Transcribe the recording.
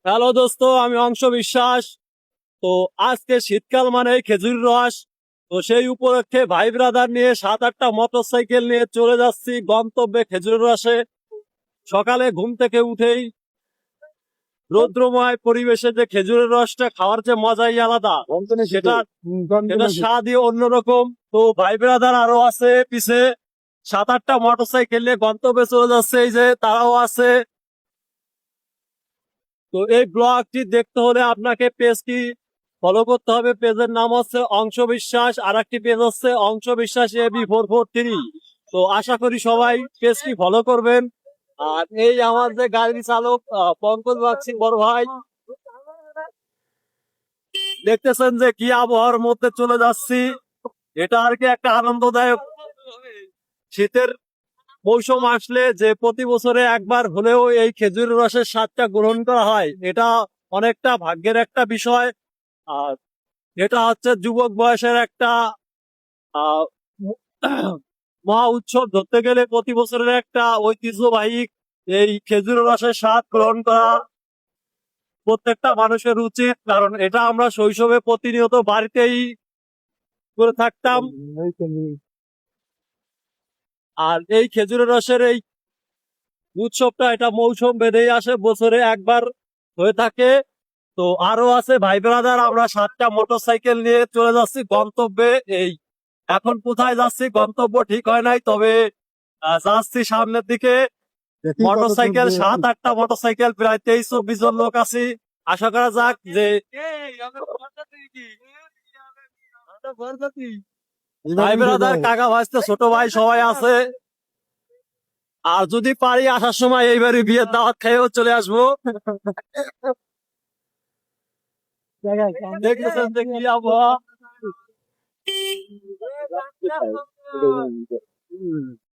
Hello দোস্ত, আমি অংশ বিশ্বাস। তো আজকে শীতকাল মানে খেজুর রস। তো সেই উপলক্ষে ভাই ব্রাদার নিয়ে 7-8টা মোটর সাইকেল নিয়ে চলে যাচ্ছি গন্তব্যে খেজুর রসে। সকালে ঘুম থেকে উঠেই রৌদ্রময় পরিবেশে যে খেজুরের রসটা খাওয়ার যে মজাই আলাদা, সেটা সেটা স্বাদই অন্যরকম। তো ভাই ব্রাদার আরো আছে পিছে, 7-8টা মোটর সাইকেল নিয়ে গন্তব্যে চলে যাচ্ছে, এই যে তারাও আছে। তো এই ব্লগটি দেখতে হলে আপনাকে পেজটি ফলো করতে হবে। পেজের নাম হচ্ছে অংশ বিশ্বাস, আর একটি পেজ হচ্ছে অংশ বিশ্বাস AB443। তো আশা করি সবাই পেজটি ফলো করবেন। আর এই আমার যে গাড়ি চালক পঙ্কজ বাগচি বড় ভাই, দেখতেছেন যে কি আবহাওয়ার মধ্যে চলে যাচ্ছি। এটা আর কি একটা আনন্দদায়ক। শীতের মৌসুম আসলে যে প্রতি বছরে একবার হলেও এই খেজুর রসের স্বাদটা গ্রহণ করা হয়, এটা অনেকটা ভাগ্যের একটা বিষয়। আর এটা হচ্ছে যুবক বয়সের একটা আহ মহা উৎসব ধরতে গেলে প্রতি বছরের একটা ঐতিহ্যবাহী। এই খেজুর রসের স্বাদ গ্রহণ করা প্রত্যেকটা মানুষের উচিত, কারণ এটা আমরা শৈশবে প্রতিনিয়ত বাড়িতেই করে থাকতাম। আর এই খেজুরের রসের এই উৎসবটা, এটা মৌসুম বেঁধেই আসে, বছরে একবার হয়ে থাকে। তো আরো আছে ভাই ব্রাদার, আমরা 7টা মোটর সাইকেল নিয়ে চলে যাচ্ছি গন্তব্যে। এই এখন কোথায় যাচ্ছি গন্তব্য ঠিক হয় নাই, তবে যাচ্ছি সামনের দিকে। মোটর সাইকেল 7-8টা মোটর সাইকেল, প্রায় 23-24 জন লোক আছি। আশা করা যাক যে ভাই ব্রাদার, কাকা ভাইস্তে, ছোট ভাই সবাই আছে। আর যদি পারি আসার সময় এইবারই বিয়ের দাওয়াত খেয়েও চলে আসবো। দেখতেছেন যে কি আবহাওয়া।